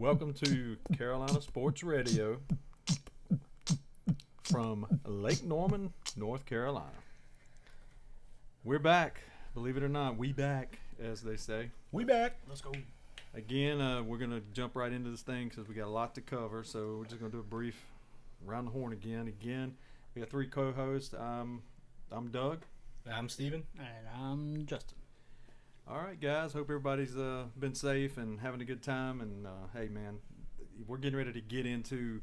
Welcome to Carolina Sports Radio from Lake Norman, North Carolina. We're back. Believe it or not, we back, as they say. We back. Let's go. Again, we're going to jump right into this thing because we got a lot to cover. So we're just going to do a brief round the horn again. We got three co-hosts. I'm Doug. I'm Steven. And I'm Justin. All right, guys. Hope everybody's been safe and having a good time. And hey, man, we're getting ready to get into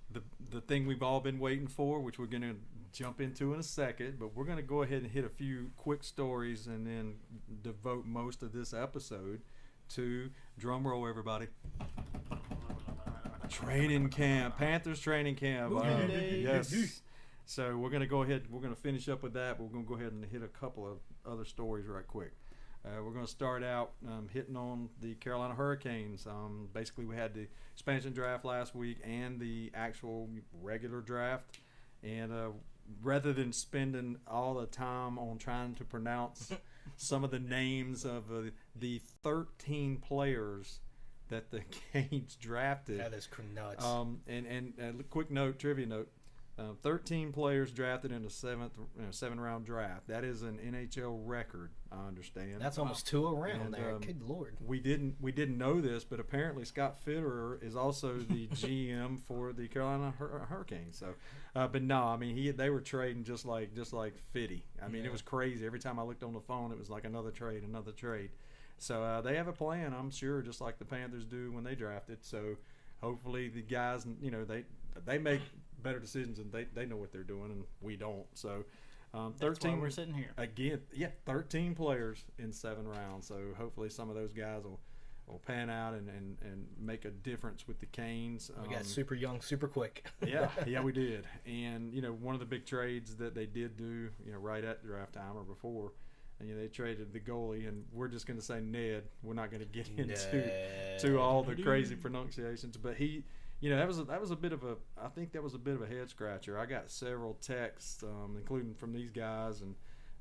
the thing we've all been waiting for, which we're going to jump into in a second. But we're going to go ahead and hit a few quick stories and then devote most of this episode to, drum roll, everybody, training camp, Panthers training camp. Yes. So we're going to go ahead. We're going to finish up with that. But we're going to go ahead and hit a couple of other stories right quick. We're going to start out hitting on the Carolina Hurricanes. Basically, we had the expansion draft last week and the actual regular draft. And rather than spending all the time on trying to pronounce some of the names of the 13 players that the Canes drafted. That is nuts. And a quick note, trivia note. 13 players drafted in a seven-round draft. That is an NHL record, I understand. That's almost two around there. Good Lord. We didn't know this, but apparently Scott Fitterer is also the GM for the Carolina Hurricanes. So, but no, I mean they were trading just like Fitty. I mean it was crazy. Every time I looked on the phone, it was like another trade. So they have a plan, I'm sure, just like the Panthers do when they drafted. So hopefully the guys, they make better decisions and they know what they're doing and we don't. So 13. That's why we're sitting here again. 13 players in 7 rounds. So hopefully some of those guys will pan out and make a difference with the Canes. We got super young, super quick. yeah, we did. And one of the big trades that they did do, right at draft time or before, and they traded the goalie, and we're just going to say Ned. We're not going to get into all the crazy pronunciations, but he. That was a bit of a head scratcher. I got several texts, including from these guys and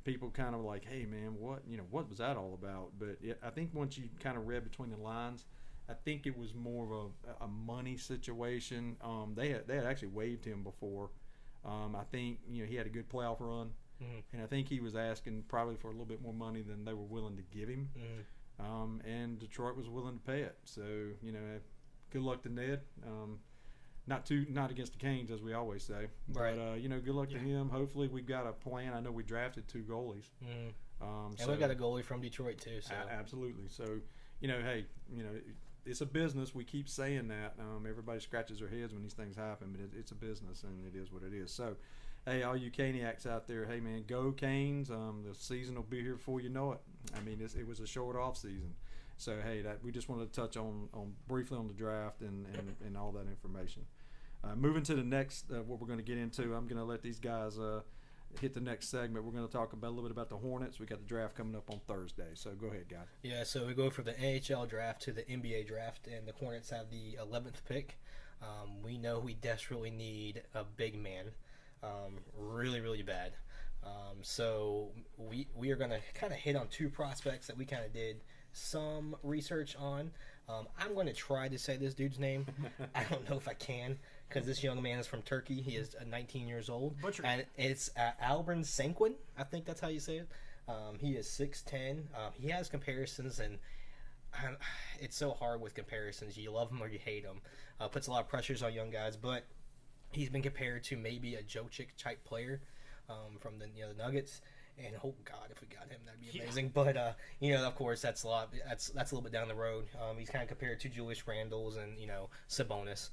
people, kind of like, "Hey, man, what was that all about?" But I think once you kind of read between the lines, I think it was more of a money situation. They had actually waived him before. I think he had a good playoff run, and I think he was asking probably for a little bit more money than they were willing to give him. And Detroit was willing to pay it. So good luck to Ned. Not against the Canes, as we always say. Right. But good luck to him. Hopefully we've got a plan. I know we drafted 2 goalies. And we got a goalie from Detroit too. So absolutely. So hey, it's a business. We keep saying that. Everybody scratches their heads when these things happen, but it's a business and it is what it is. So hey, all you Caniacs out there, hey man, go Canes. The season will be here before you know it. I mean, it was a short off season. So hey, that we just wanted to touch on briefly on the draft and all that information. Moving to the next, what we're going to get into, I'm going to let these guys hit the next segment. We're going to talk about a little bit about the Hornets. We got the draft coming up on Thursday. So go ahead, guys. Yeah, so we go from the NHL draft to the NBA draft, and the Hornets have the 11th pick. We know we desperately need a big man, really, really bad. So we are going to kind of hit on 2 prospects that we kind of did some research on. I'm going to try to say this dude's name. I don't know if I can, because this young man is from Turkey. He is 19 years old. And it's Albin Sengun. I think that's how you say it. He is 6'10". He has comparisons, and it's so hard with comparisons. You love him or you hate him. Puts a lot of pressures on young guys, but he's been compared to maybe a Jokic type player from the Nuggets. And oh God, if we got him, that'd be amazing. Yeah. But of course, that's a lot. That's a little bit down the road. He's kind of compared to Julius Randles and Sabonis.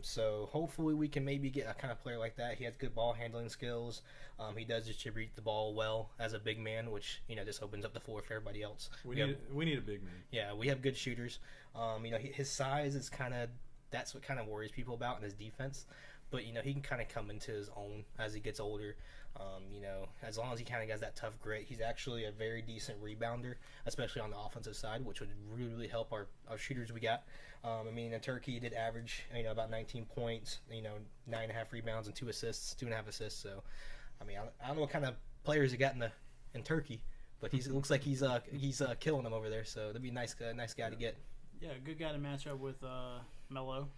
So hopefully we can maybe get a kind of player like that. He has good ball handling skills. He does distribute the ball well as a big man, which just opens up the floor for everybody else. We need a big man. Yeah, we have good shooters. His size is that's what kind of worries people about in his defense. But he can kind of come into his own as he gets older. As long as he kind of has that tough grit, he's actually a very decent rebounder, especially on the offensive side, which would really, really help our shooters we got. In Turkey, he did average, about 19 points, 9.5 rebounds and 2.5 assists. So, I don't know what kind of players he got in Turkey, but it looks like he's killing them over there. So that'd be a nice guy to get. Yeah, good guy to match up with Melo.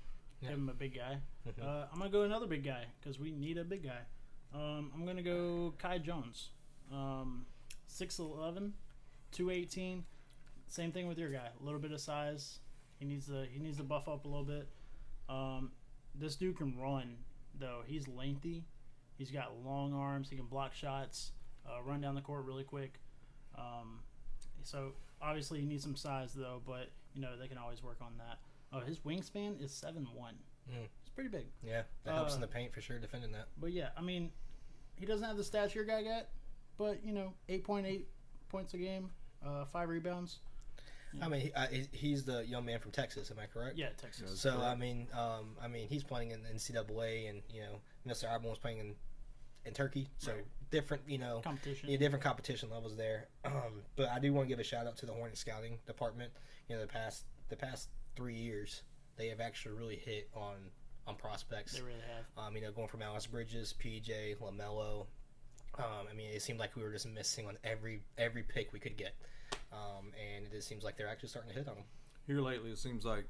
Yeah. Give him a big guy. Mhm. I'm going to go another big guy because we need a big guy. I'm going to go Kai Jones. 6'11", 218. Same thing with your guy. A little bit of size. He needs to buff up a little bit. This dude can run, though. He's lengthy. He's got long arms. He can block shots, run down the court really quick. So obviously he needs some size, though, but they can always work on that. His wingspan is 7'1". It's pretty big. Yeah, that helps in the paint for sure, defending that. But yeah, I mean, he doesn't have the stats your guy got, but 8.8 points a game, 5 rebounds. I mean, he's the young man from Texas. Am I correct? Yeah, Texas. So correct. I mean, he's playing in the NCAA, and Mr. Arbon was playing in Turkey. So right. Different, competition. Yeah, different competition levels there. But I do want to give a shout out to the Hornet scouting department. The past 3 years, they have actually really hit on prospects. They really have. Going from Alice Bridges, PJ, LaMelo. I mean, it seemed like we were just missing on every pick we could get. And it just seems like they're actually starting to hit on them. Here lately, it seems like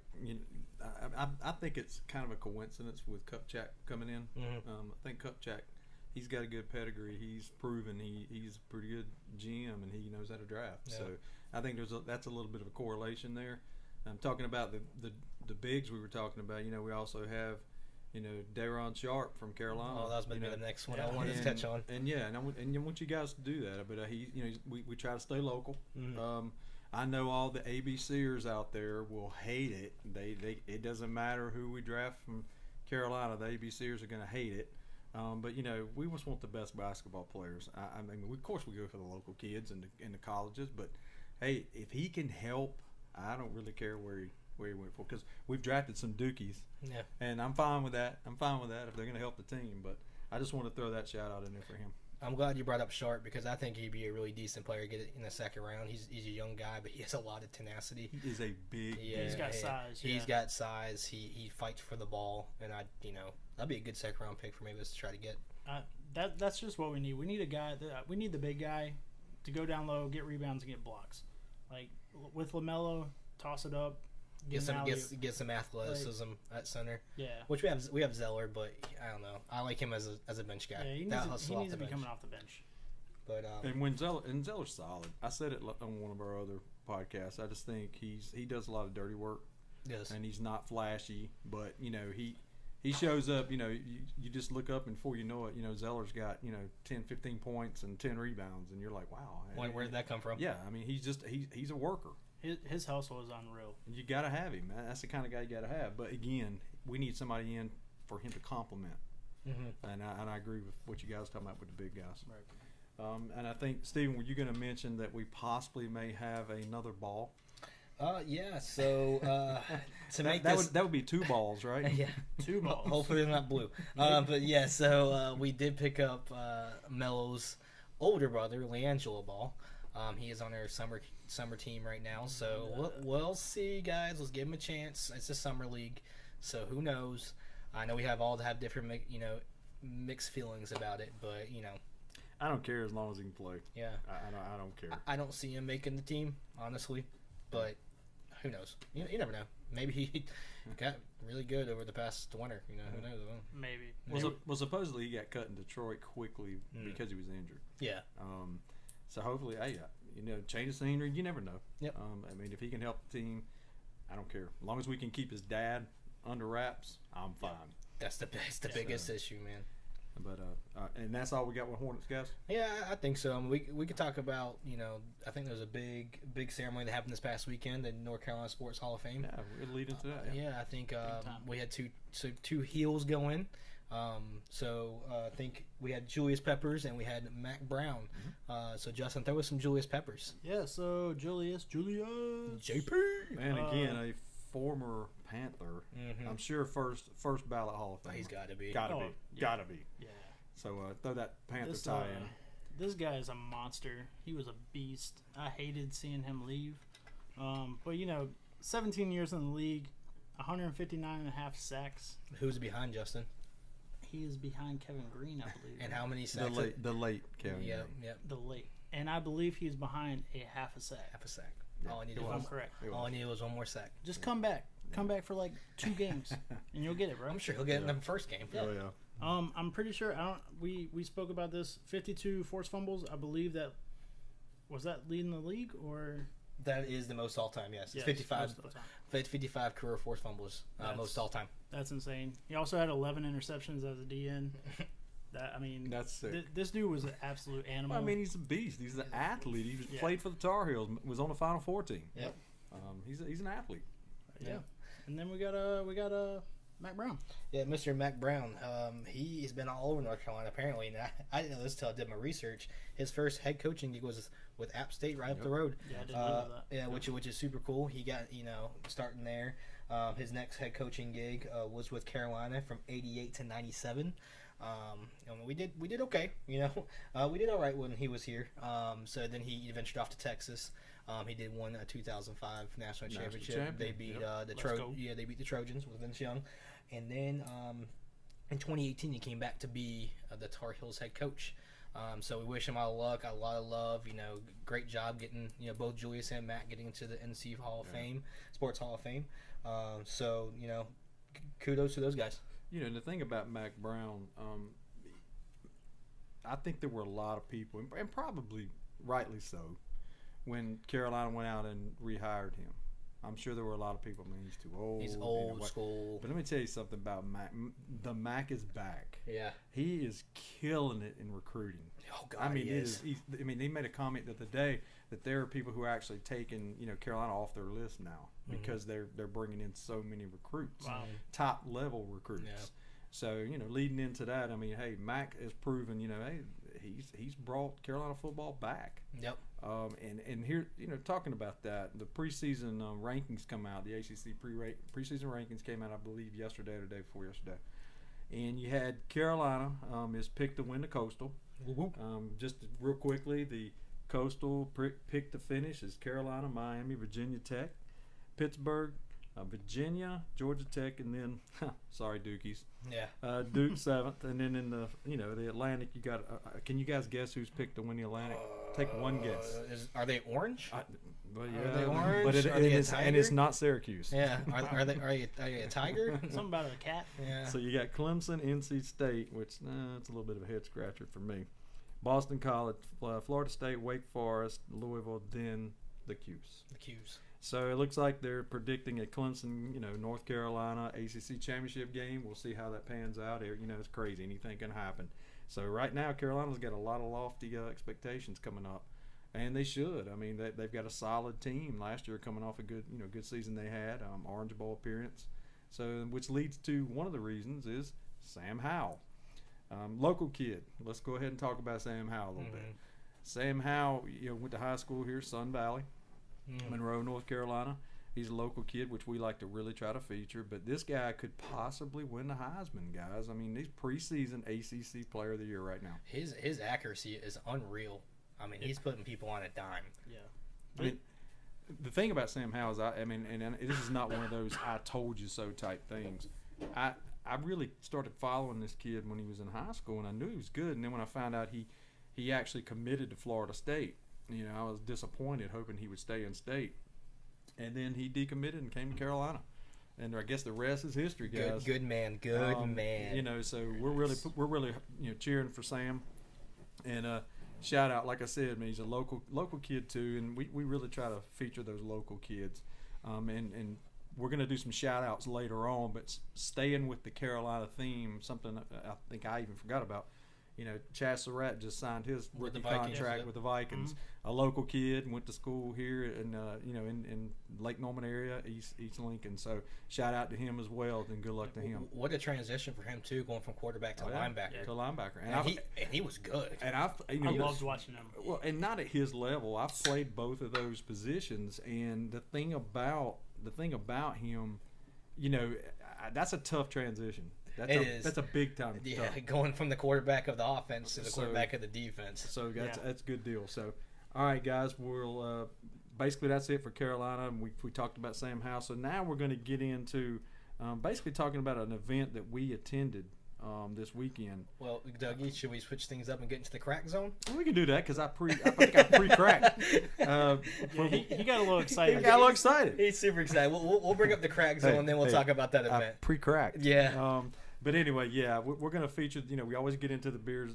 I think it's kind of a coincidence with Kupchak coming in. Mm-hmm. I think Kupchak, he's got a good pedigree. He's proven he's a pretty good GM, and he knows how to draft. Yeah. So I think that's a little bit of a correlation there. I'm talking about the bigs we were talking about. We also have Daron Sharp from Carolina. Oh, that was maybe the next one I and, wanted to touch on. And yeah, and I want you guys to do that. But we try to stay local. Mm-hmm. I know all the ABCers out there will hate it. It doesn't matter who we draft from Carolina. The ABCers are going to hate it. But we just want the best basketball players. I mean, of course, we go for the local kids and the colleges. But hey, if he can help, I don't really care where he went for, because we've drafted some Dukies. Yeah. And I'm fine with that. If they're going to help the team. But I just want to throw that shout out in there for him. I'm glad you brought up Sharp, because I think he'd be a really decent player. Get it in the second round. He's a young guy, but he has a lot of tenacity. He is a big. Yeah, he's got size. He's got size. He fights for the ball, and that'd be a good second round pick for maybe us to try to get. That's just what we need. We need a guy. We need the big guy to go down low, get rebounds, and get blocks. Like with LaMelo, toss it up. Get some athleticism at center. Yeah. Which we have Zeller, but I don't know. I like him as a bench guy. Yeah, he needs to be coming off the bench. But and Zeller's solid. I said it on one of our other podcasts. I just think he does a lot of dirty work. Yes. And he's not flashy, but he shows up. You just look up, and before you know it, Zeller's got 10, 15 points and 10 rebounds, and you're like, wow. Where did that come from? Yeah, I mean, he's a worker. His hustle is unreal. You got to have him. That's the kind of guy you got to have. But again, we need somebody in for him to complement. Mm-hmm. And I agree with what you guys are talking about with the big guys. Right. And I think, Steven, were you going to mention that we possibly may have another ball? Yeah. So to make that would be 2 balls, right? Yeah, 2 balls. Hopefully they're not blue. But yeah. So we did pick up Melo's older brother, LiAngelo Ball. He is on our summer team right now, so we'll see, guys. Let's give him a chance. It's a summer league, so who knows? I know we all have different, mixed feelings about it, but I don't care as long as he can play. Yeah, I don't care. I don't see him making the team, honestly, but who knows? You never know. Maybe he got really good over the past winter. Who knows? Maybe. Well, supposedly he got cut in Detroit quickly because he was injured. Yeah. So hopefully, change of scenery. You never know. Yep. I mean, if he can help the team, I don't care. As long as we can keep his dad under wraps, I'm fine. That's the biggest issue, man. But and that's all we got with Hornets, guys. Yeah, I think so. We could talk about I think there's a big ceremony that happened this past weekend in North Carolina Sports Hall of Fame. Yeah, we're leading to that. Yeah, I think we had two heels go in. So I think we had Julius Peppers and we had Mac Brown. Mm-hmm. So Justin, throw us some Julius Peppers. Yeah. So Julius. JP. And again, a former Panther. Mm-hmm. I'm sure first ballot Hall of Fame. He's got to be. Gotta be. Yeah. So throw that Panther tie in. This guy is a monster. He was a beast. I hated seeing him leave. But 17 years in the league, 159 and a half sacks. Who's behind Justin? He is behind Kevin Green, I believe. And how many sacks? The late Kevin. Yep. The late. And I believe he's behind a half a sack. Half a sack. All I needed if was I'm correct. all I needed was one more sack. Just come back. Come back for like 2 games, and you'll get it, bro. I'm sure he'll get it in the first game. Oh yeah. I'm pretty sure. We spoke about this. 52 forced fumbles. I believe that was that leading the league or. That is the most all time. Yes, it's Yes, 55. most of the time. 55 career forced fumbles, most all time. That's insane. He also had 11 interceptions as a DN. That's sick. This dude was an absolute animal. Well, I mean, he's a beast. He's an athlete. He was played for the Tar Heels. Was on the Final Four team. Yep. He's an athlete. yeah. And then we got Mac Brown. Yeah, Mr. Mac Brown. He's been all over North Carolina apparently, and I didn't know this until I did my research. His first head coaching gig was with App State right up the road. Yeah, I didn't know that. Yeah, which is super cool. He got starting there. His next head coaching gig was with Carolina from '88 to '97. We did okay. We did all right when he was here. So then he ventured off to Texas. He did win a 2005 national championship. champion. They beat they beat the Trojans with Vince Young, and then in 2018 he came back to be the Tar Heels head coach. So we wish him all luck, a lot of love. Great job getting both Julius and Matt getting into the NC Hall of Fame, Sports Hall of Fame. So kudos to those guys. The thing about Mac Brown, I think there were a lot of people, and probably rightly so, when Carolina went out and rehired him. I'm sure there were a lot of people. I mean, he's too old. He's old school. But let me tell you something about Mac. The Mac is back. Yeah. He is killing it in recruiting. Oh God, I mean, he is. He made a comment the other day that there are people who are actually taking Carolina off their list now because they're bringing in so many recruits, top level recruits. Yeah. So leading into that, I mean, hey, Mac has proven, hey, he's brought Carolina football back. Yep. And here, talking about that, the preseason rankings come out. The ACC preseason rankings came out, I believe, yesterday or the day before yesterday. And you had Carolina is picked to win the Coastal. Just real quickly, the Coastal pick to finish is Carolina, Miami, Virginia Tech, Pittsburgh, Virginia, Georgia Tech, and then sorry, Dukies. Yeah. Duke 7th, and then in the the Atlantic, you got. Can you guys guess who's picked to win the Atlantic? Take one guess. Are they orange? But Are they orange? But and it's not Syracuse. Yeah. Are you a tiger? Something about a cat. Yeah. So you got Clemson, NC State, which it's a little bit of a head scratcher for me. Boston College, Florida State, Wake Forest, Louisville, then the Qs. The Qs. So it looks like they're predicting a Clemson, North Carolina ACC championship game. We'll see how that pans out. It's crazy. Anything can happen. So right now, Carolina's got a lot of lofty expectations coming up, and they should. I mean, they've got a solid team. Last year, coming off a good, good season they had, Orange Bowl appearance. So which leads to one of the reasons is Sam Howell, local kid. Let's go ahead and talk about Sam Howell a little bit. Sam Howell, went to high school here, Sun Valley. Monroe, North Carolina. He's a local kid, which we like to really try to feature. But this guy could possibly win the Heisman, guys. I mean, he's preseason ACC Player of the Year right now. His accuracy is unreal. I mean, he's putting people on a dime. Yeah. I mean, the thing about Sam Howell is, and this is not one of those "I told you so" type things. I really started following this kid when he was in high school, and I knew he was good. And then when I found out he actually committed to Florida State, I was disappointed, hoping he would stay in state. And then he decommitted and came to Carolina. And I guess the rest is history, guys. Good man. Man. So we're really cheering for Sam. And shout out, like I said, he's a local kid too, and we really try to feature those local kids. And we're going to do some shout outs later on, but staying with the Carolina theme, something I think I even forgot about. Chaz Surratt just signed his rookie contract with the Vikings. A local kid, went to school here in Lake Norman area, East Lincoln. So shout out to him as well, and good luck to him. What a transition for him too, going from quarterback to linebacker. Yeah. To linebacker, and he was good. And I loved watching him. Well, and not at his level. I've played both of those positions, and the thing about him, that's a tough transition. That's a big time. Yeah, going from the quarterback of the offense to the quarterback of the defense. So that's a good deal. So, all right, guys, we'll basically that's it for Carolina. And we talked about Sam Howell. So now we're going to get into basically talking about an event that we attended this weekend. Well, Dougie, should we switch things up and get into the crack zone? Well, we can do that because I think I pre-cracked. Yeah, he got a little excited. I got a little excited. He's super excited. We'll bring up the crack zone and then we'll talk about that I event. pre-cracked. Yeah. But anyway, yeah, we're going to feature. We always get into the beers.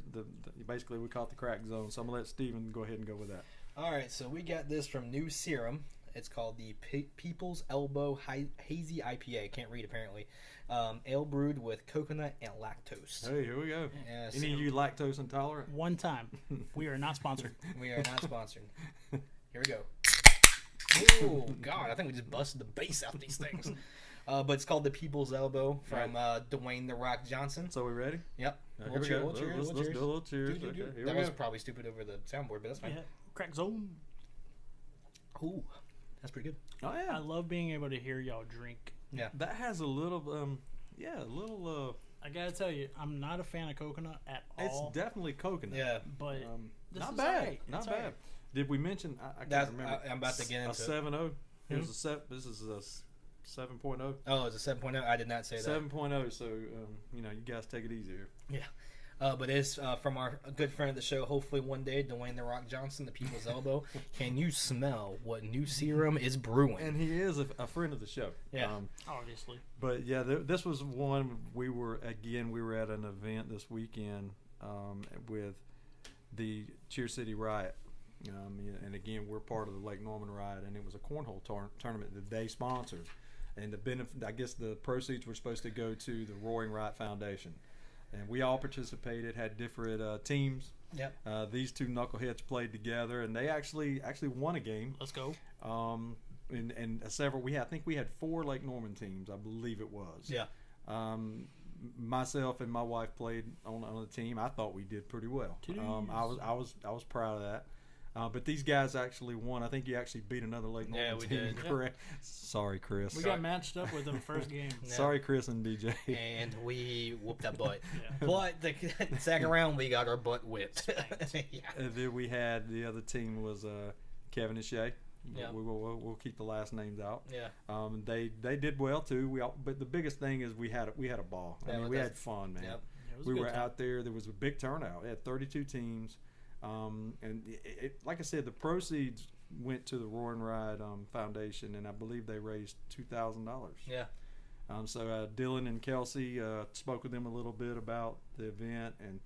Basically, we call it the crack zone. So I'm gonna let Steven go ahead and go with that. All right, so we got this from New Serum. It's called the People's Elbow Hazy IPA. Can't read apparently. Ale brewed with coconut and lactose. Hey, here we go. Yeah, Any of you lactose intolerant? One time. We are not sponsored. We are not sponsored. Here we go. Oh God, I think we just busted the bass out these things. But it's called the People's Elbow from Dwayne The Rock Johnson. So we ready? Yep. Here we go. Let's do a little cheers. Do. Okay, here That we was go. probably stupid over the soundboard, but that's fine. Yeah. Crack zone. Ooh, that's pretty good. Oh I yeah, love being able to hear y'all drink. that has a little I gotta tell you, I'm not a fan of coconut at It's all. definitely coconut. Yeah. But this not is bad. alright. Not It's bad. alright. Did we mention? I can't That's- remember. I'm about to get into a it. 7.0. Here's Mhm. a set. This is a 7.0. Oh, it's a 7.0. I did not say that. 7.0. So you guys take it easy here. But it's from our good friend of the show. Hopefully one day, Dwayne The Rock Johnson, the People's Elbow. Can you smell what New Serum is brewing? And he is a friend of the show. Yeah. Obviously. But yeah, this was one we were at an event this weekend with the Cheer City Riot. And again, we're part of the Lake Norman Riot, and it was a cornhole tournament that they sponsored. And I guess the proceeds were supposed to go to the Roaring Riot Foundation. And we all participated, had different teams. Yep. These two knuckleheads played together, and they actually won a game. Let's go. And several. I think we had 4 Lake Norman teams. I believe it was. Yeah. Myself and my wife played on the team. I thought we did pretty well. I was proud of that. But these guys actually won. I think you actually beat another Lake Norman Yeah, we team. did. Correct. Sorry, Chris. We got matched up with them first game. Yeah. Sorry, Chris and DJ. And we whooped that butt. Yeah. But the second round, we got our butt whipped. Yeah. And then we had the other team was Kevin and Shay. Yeah. We'll keep the last names out. Yeah. They did well too. But the biggest thing is we had a ball. I Yeah, mean, we had fun, man. Yep. Yeah, it was a We good were time. out there. There was a big turnout. We had 32 teams. And like I said, the proceeds went to the Roaring Riot Foundation, and I believe they raised $2,000. Yeah. So Dylan and Kelsey spoke with them a little bit about the event, and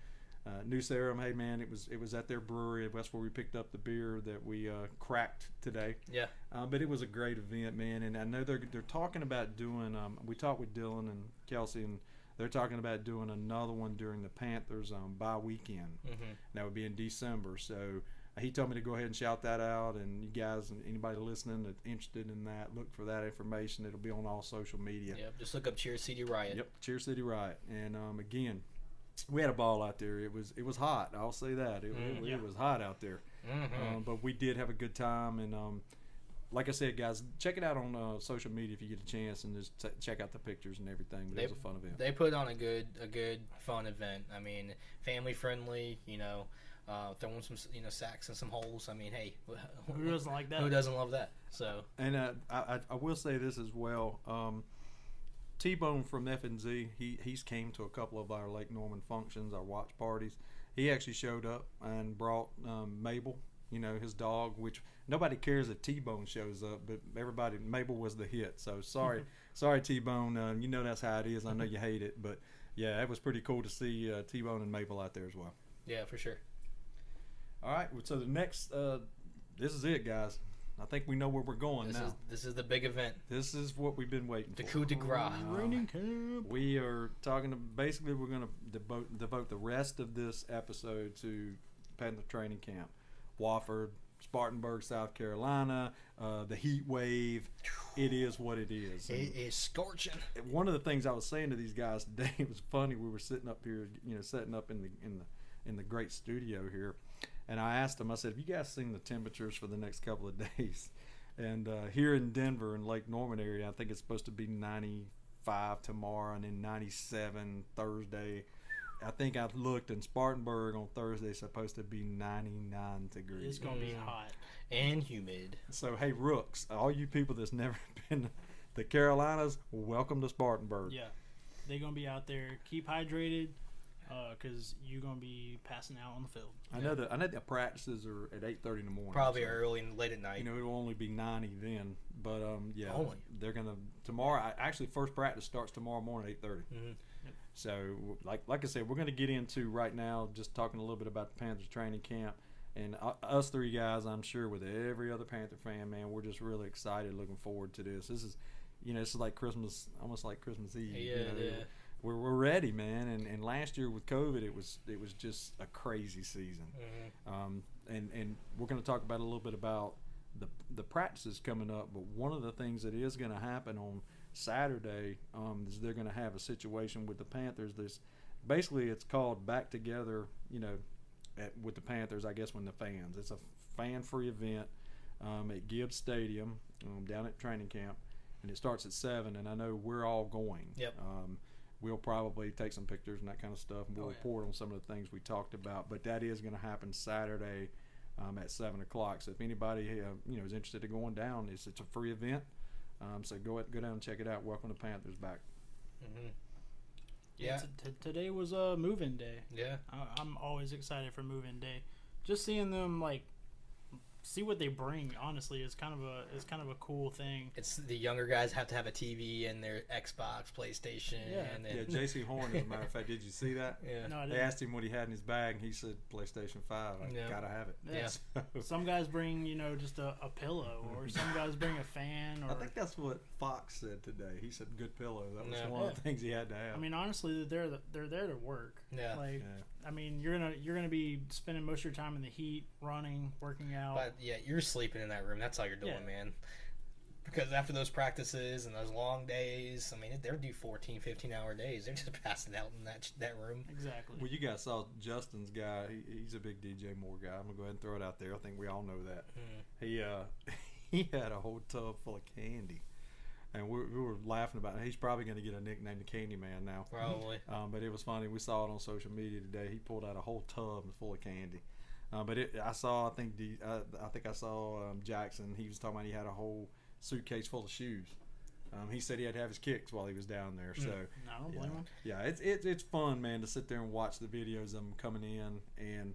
New Serum. Hey man, it was at their brewery. That's where we picked up the beer that we cracked today. Yeah. But it was a great event, man. And I know they're talking about doing. We talked with Dylan and Kelsey, and they're talking about doing another one during the Panthers bye weekend. Mm-hmm. That would be in December. So he told me to go ahead and shout that out. And you guys, and anybody listening that's interested in that, look for that information. It'll be on all social media. Yep. Just look up Cheer City Riot. Yep, Cheer City Riot. And again, we had a ball out there. It was hot. I'll say that. It was hot out there. Mm-hmm. But we did have a good time. And like I said, guys, check it out on social media if you get a chance, and just check out the pictures and everything. But it was a fun event. They put on a good, fun event. I mean, family friendly. Throwing some, sacks and some holes. I mean, hey, Who doesn't like that? Who doesn't love that? So. And I will say this as well. T-Bone from F&Z, he's came to a couple of our Lake Norman functions, our watch parties. He actually showed up and brought Mabel, his dog, which nobody cares if T-Bone shows up, but Mabel was the hit. So sorry T-Bone. That's how it is. I know you hate it, but yeah, it was pretty cool to see T-Bone and Mabel out there as well. Yeah, for sure. All right, so the next, this is it, guys. I think we know where we're going now. This is the big event. This is what we've been waiting The for. coup de grace. Training camp. We are talking to, basically we're going to devote the rest of this episode to Panther Training Camp. Wofford, Spartanburg, South Carolina, the heat wave. It is what it is. It is scorching. One of the things I was saying to these guys today, it was funny. We were sitting up here, setting up in the great studio here. And I asked them, I said, have you guys seen the temperatures for the next couple of days? And here in Denver and Lake Norman area, I think it's supposed to be 95 tomorrow and then 97 Thursday. I think I looked in Spartanburg on Thursday, it's supposed to be 99 degrees. It's going to be hot. And humid. So, hey, Rooks, all you people that's never been to the Carolinas, welcome to Spartanburg. Yeah. they're gonna be out there. Keep hydrated, because you're gonna be passing out on the field. I know the practices are at 8:30 in the morning. Probably so, early and late at night. You know, it'll only be 90 then. But yeah, Only. they're gonna tomorrow. Actually, first practice starts tomorrow morning at 8:30. Mm-hmm. So, like I said, we're going to get into right now just talking a little bit about the Panthers training camp. And us three guys, I'm sure, with every other Panther fan, man, we're just really excited, looking forward to this. This is, this is like Christmas, almost like Christmas Eve. Yeah. We're ready, man. And last year with COVID, it was just a crazy season. Mm-hmm. And we're going to talk about a little bit about the practices coming up. But one of the things that is going to happen on Saturday is they're going to have a situation with the Panthers. Basically it's called Back Together, with the Panthers, I guess, when the fans. It's a fan-free event at Gibbs Stadium down at training camp, and it starts at 7, and I know we're all going. Yep. We'll probably take some pictures and that kind of stuff, and we'll report on some of the things we talked about. But that is going to happen Saturday at 7 o'clock. So if anybody is interested in going down, it's a free event. So go down and check it out. Welcome to Panthers back. Mm-hmm. Yeah. Today was a move-in day. Yeah. I'm always excited for move-in day. Just seeing them see what they bring. Honestly, is kind of a cool thing. It's the younger guys have to have a TV and their Xbox, PlayStation. Yeah. And then, J.C. Horn, as a matter of fact, did you see that? Yeah. No, I They didn't. asked him what he had in his bag, and he said PlayStation 5. Gotta have it. Yeah. So, Some guys bring, just a pillow, or some guys bring a fan. Or I think that's what Fox said today. He said good pillow. That was Yeah. one of the things he had to have. I mean, honestly, they're there to work. Yeah. I mean, you're gonna be spending most of your time in the heat, running, working out. But yeah, you're sleeping in that room. That's all you're doing, man. Because after those practices and those long days, I mean, they're due 14, 15-hour days. They're just passing out in that room. Exactly. Well, you guys saw Justin's guy. He's a big DJ Moore guy. I'm gonna go ahead and throw it out there. I think we all know that. He had a whole tub full of candy. And we were laughing about it. He's probably going to get a nickname, the Candy Man, now. Probably. But it was funny. We saw it on social media today. He pulled out a whole tub full of candy. I saw Jackson. He was talking about he had a whole suitcase full of shoes. He said he had to have his kicks while he was down there. So I don't blame him. Yeah, it's fun, man, to sit there and watch the videos of them coming in. And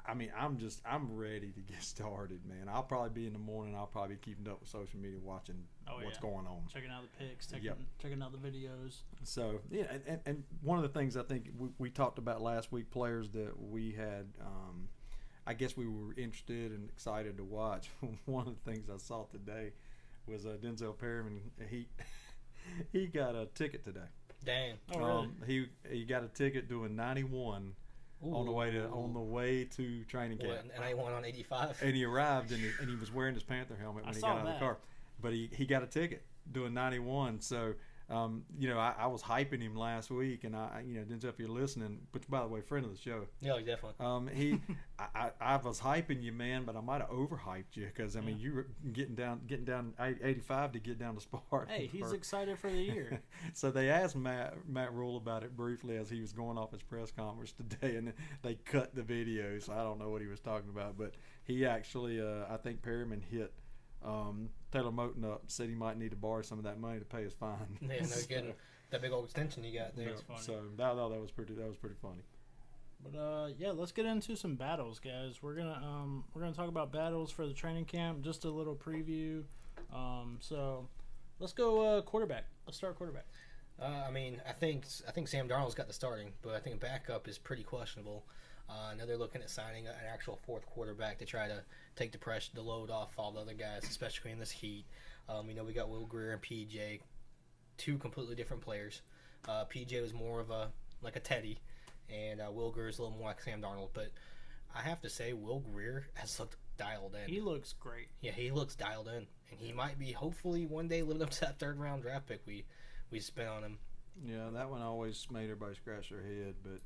I mean, I'm ready to get started, man. I'll probably be in the morning. I'll probably be keeping up with social media, watching what's going on, checking out the pics, checking out the videos. So yeah, and one of the things I think we talked about last week, players that we had, I guess we were interested and excited to watch. One of the things I saw today was Denzel Perryman. He got a ticket today. Dang. Oh, really? He got a ticket doing 91. Ooh. On the way to training camp. And I went on 85. And he arrived and he was wearing his Panther helmet when he got out of the car. But he got a ticket doing 91. So I was hyping him last week, and Denzel, if you're listening, which by the way, friend of the show. Yeah, definitely. I was hyping you, man, but I might have overhyped you because I mean you were getting down 85 to get down to Spartan. Hey, he's excited for the year. So they asked Matt Rule about it briefly as he was going off his press conference today, and they cut the video, so I don't know what he was talking about, but he actually, I think Perryman hit Taylor Moton up, said he might need to borrow some of that money to pay his fine. Yeah, no kidding. That big old extension you got there. That's funny. So that was pretty funny. But yeah, let's get into some battles, guys. We're gonna talk about battles for the training camp. Just a little preview. So let's go quarterback. Let's start quarterback. I mean, I think Sam Darnold's got the starting, but I think backup is pretty questionable. I know they're looking at signing an actual fourth quarterback to try to take the load off all the other guys, especially in this heat. We know we got Will Grier and PJ, two completely different players. PJ was more of a Teddy, and Will Grier is a little more like Sam Darnold. But I have to say, Will Grier has looked dialed in. He looks great. Yeah, he looks dialed in, and he might be hopefully one day living up to that third round draft pick we spent on him. Yeah, that one always made everybody scratch their head. But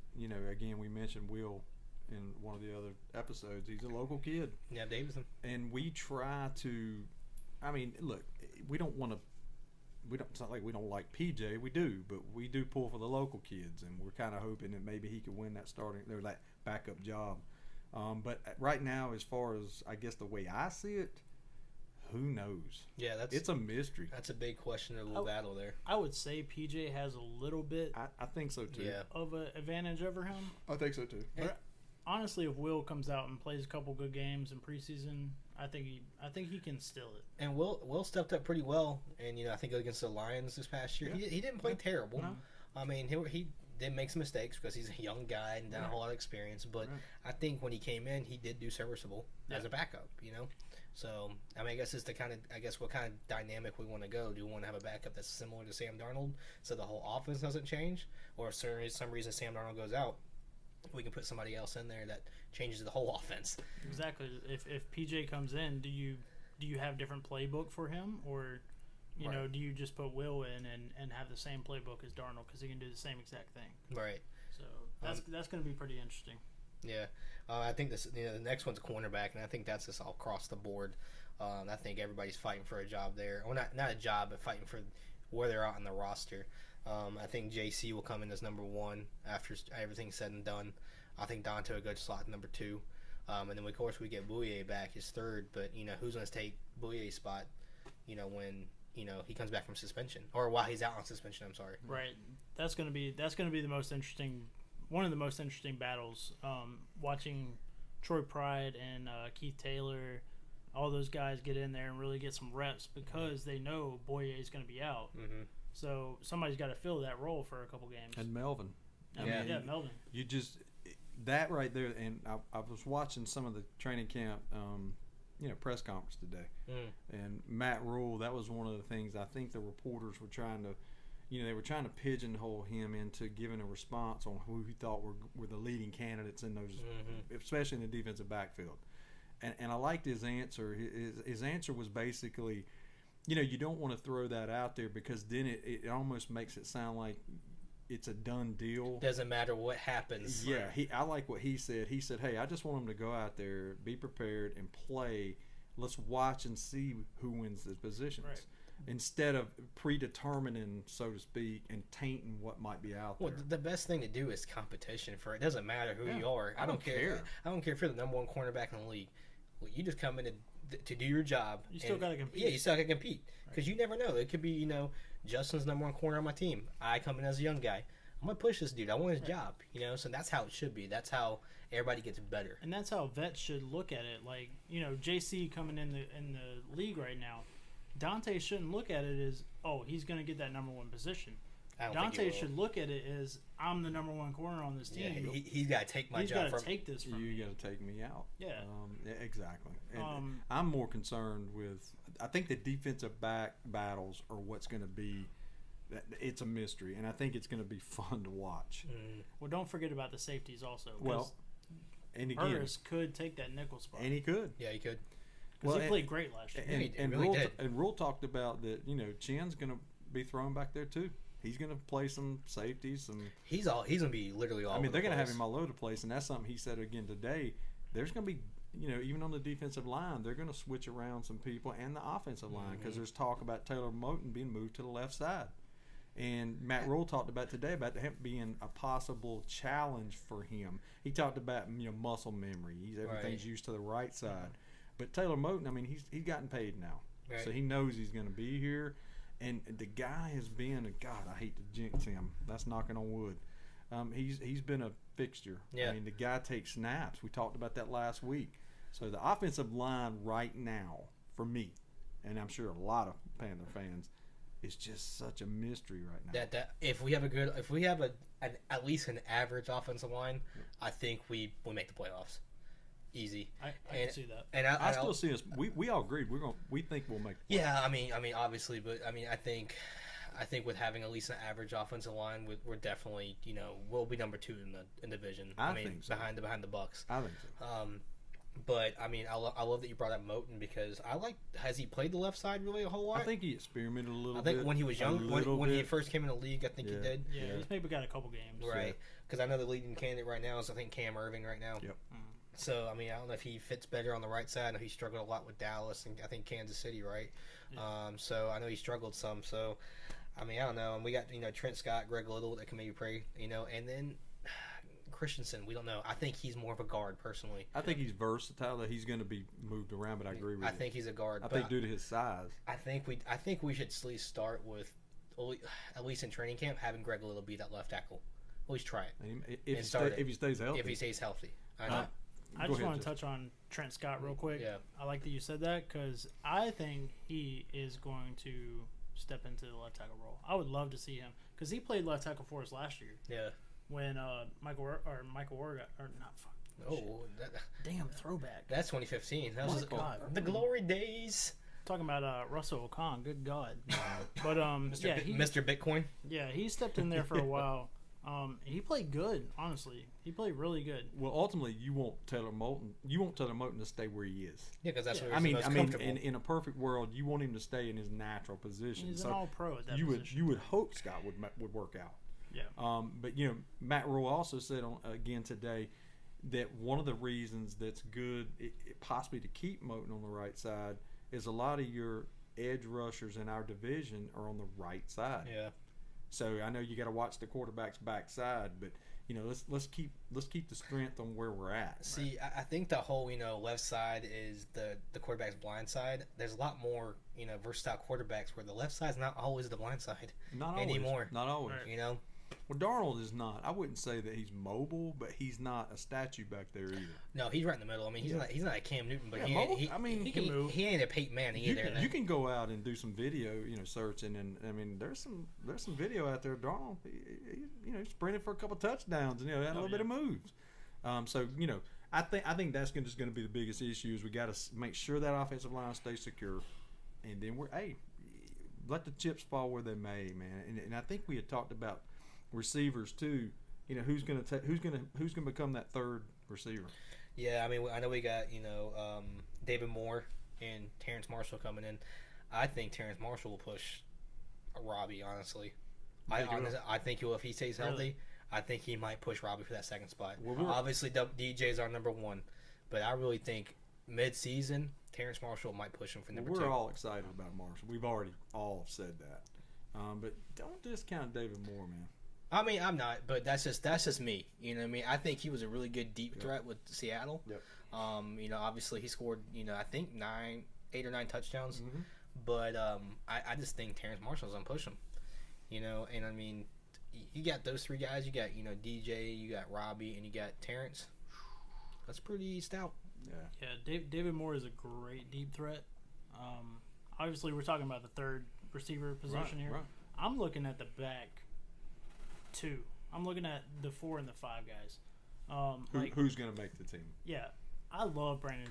again, we mentioned Will in one of the other episodes. He's a local kid. Yeah, Davidson. And we try to, I mean, look, we don't want to. It's not like we don't like PJ. We do, but we do pull for the local kids, and we're kind of hoping that maybe he could win that that backup job. But right now, as far as I guess the way I see it, who knows? Yeah, It's a mystery. that's a big questionable battle there. I would say PJ has a little bit I think so too. Yeah. of an advantage over him. I think so too. But honestly, if Will comes out and plays a couple good games in preseason, I think he can steal it. And Will stepped up pretty well, and I think against the Lions this past year, he didn't play terrible. No. I mean, he did make some mistakes because he's a young guy and not a whole lot of experience. But I think when he came in, he did do serviceable as a backup. So I mean, I guess it's what kind of dynamic we want to go. Do we want to have a backup that's similar to Sam Darnold, so the whole offense doesn't change, or if for some reason Sam Darnold goes out, we can put somebody else in there that changes the whole offense. Exactly. If PJ comes in, do you have different playbook for him, or do you just put Will in and have the same playbook as Darnold because he can do the same exact thing? Right. So that's going to be pretty interesting. Yeah, I think the next one's a cornerback, and I think that's just all across the board. I think everybody's fighting for a job there, well, not a job, but fighting for where they're at on the roster. I think JC will come in as number 1 after everything's said and done. I think Dante will go to slot number 2, and then of course we get Bouye back as 3rd. But who's going to take Bouye's spot? When he comes back from suspension, or while he's out on suspension. I'm sorry. Right. That's going to be the most interesting. One of the most interesting battles, watching Troy Pride and Keith Taylor, all those guys get in there and really get some reps because they know Boye is going to be out. Mm-hmm. So somebody's got to fill that role for a couple games. And Melvin. Melvin. You just that right there, and I was watching some of the training camp, press conference today, and Matt Rule. That was one of the things I think the reporters were trying to. They were trying to pigeonhole him into giving a response on who he thought were the leading candidates in those, especially in the defensive backfield. And I liked his answer. His answer was basically, you don't want to throw that out there because then it almost makes it sound like it's a done deal. Doesn't matter what happens. Yeah, I like what he said. He said, hey, I just want him to go out there, be prepared, and play. Let's watch and see who wins the positions. Right. instead of predetermining, so to speak, and tainting what might be out there. Well, the best thing to do is competition. For it doesn't matter who Yeah. you are. I don't care. I don't care if you're the number one cornerback in the league. Well, you just come in to do your job. You still and- gotta compete. Yeah, you still got to compete because you never know. It could be Justin's number one corner on my team. I come in as a young guy. I'm gonna push this dude. I want his job. So that's how it should be. That's how everybody gets better. And that's how vets should look at it. Like, JC coming in the league right now, Dante shouldn't look at it as, oh, he's going to get that number one position. I don't think Dante he will. should look at it as, I'm the number one corner on this Yeah, team. he's got to take my He's job got from to take this from me. You got to take me out. Yeah. Yeah, exactly. And Um, I'm more concerned with. I think the defensive back battles are what's going to be. It's a mystery, and I think it's going to be fun to watch. Well, don't forget about the safeties also. 'cause Well, and again, Burris could take that nickel spot. and he could. Yeah, he could. Because well, he played great last year. he And really Rule, did. and Rule talked about that. Chen's going to be thrown back there too. He's going to play some safeties. He's gonna be literally all. I mean, over they're the going to have place. him all over the place, and that's something he said again today. There's going to be, even on the defensive line, they're going to switch around some people and the offensive line because there's talk about Taylor Moton being moved to the left side. And Matt Rule talked about today about him being a possible challenge for him. He talked about muscle memory. Everything's Right. used to the right side. But Taylor Moton, I mean, he's gotten paid now, Right. so he knows he's going to be here. And the guy has been God. I hate to jinx him. That's knocking on wood. He's been a fixture. Yeah. I mean, the guy takes snaps. We talked about that last week. So the offensive line right now, for me, and I'm sure a lot of Panther fans, is just such a mystery right now. That if we have at least an average offensive line, I think we make the playoffs. Easy. I can see that. And I still see us. We all agreed. We think we'll make. Yeah, I mean, obviously, but I think with having at least an average offensive line, we're definitely, we'll be number 2 in the division. I think so. behind the Bucks. I think so. But I mean, I love that you brought up Moton because has he played the left side really a whole lot? I think he experimented a little I bit. think when he was young, when he first came in the league, I think he Yeah. did. Yeah, Yeah. he's maybe got a couple games. Right, because I know the leading candidate right now is I think Cam Irving right now. Yep. So I mean, I don't know if he fits better on the right side. I know he struggled a lot with Dallas and I think Kansas City, right? So I know he struggled some. So I mean, I don't know. And we got Trent Scott, Greg Little that can maybe play, and then Christensen, we don't know. I think he's more of a guard personally. I think he's versatile. That he's going to be moved around, but I agree with you. I think he's a guard. I think due to his size. I think we should at least start with, at least in training camp, having Greg Little be that left tackle. At least try it. If he stays healthy. If he stays healthy. I just want to touch on Trent Scott real quick. Yeah. I like that you said that because I think he is going to step into the left tackle role. I would love to see him because he played left tackle for us last year. Yeah. When Michael Orga or not. Damn throwback. That's 2015. That My was God. the glory days. Talking about Russell Okon. Good God. But Mr. Bitcoin. Yeah, he stepped in there for a while. He played good, honestly. He played really good. Well, ultimately, you want Taylor Moton to stay where he is. Yeah, because that's where I he's most comfortable. in a perfect world, you want him to stay in his natural position. He's so an all-pro at that you position. would hope Scott would work out. Yeah. But Matt Rule also said again today that one of the reasons that's good, possibly to keep Moton on the right side, is a lot of your edge rushers in our division are on the right side. Yeah. So I know you got to watch the quarterback's backside, but let's keep the strength on where we're at. See, I think the whole left side is the quarterback's blind side. There's a lot more versatile quarterbacks where the left side's not always the blind side Not always. anymore. Not always. Right. Well, Darnold is not. I wouldn't say that he's mobile, but he's not a statue back there either. No, he's right in the middle. I mean, he's not a Cam Newton, but Yeah, he can move. He ain't a Peyton Manning either. You can go out and do some video, searching, and I mean, there's some video out there. Darnold, he sprinted for a couple touchdowns, and had a little bit of moves. So I think that's just going to be the biggest issue is we got to make sure that offensive line stays secure, and then let the chips fall where they may, man. And I think we had talked about receivers too. Who's going to become that third receiver? Yeah, I mean, I know we got David Moore and Terrence Marshall coming in. I think Terrence Marshall will push Robbie. Honestly, I think he will if he stays healthy. Really? I think he might push Robbie for that second spot. Well, obviously, DJ is our number one, but I really think mid-season Terrence Marshall might push him for number two. We're all excited about Marshall. We've already all said that, but don't discount David Moore, man. I mean, I'm not, but that's just me. You know what I mean? I think he was a really good deep threat with Seattle. Yep. Obviously he scored, I think 8 or 9 touchdowns. Mm-hmm. But I just think Terrence Marshall's gonna push him. And I mean, you got those three guys. You got DJ, you got Robbie, and you got Terrence. That's pretty stout. Yeah. Yeah, David Moore is a great deep threat. Obviously, we're talking about the third receiver position here. Right. I'm looking at the back two. I'm looking at the 4 and the 5 guys. Who's going to make the team? Yeah, I love Brandon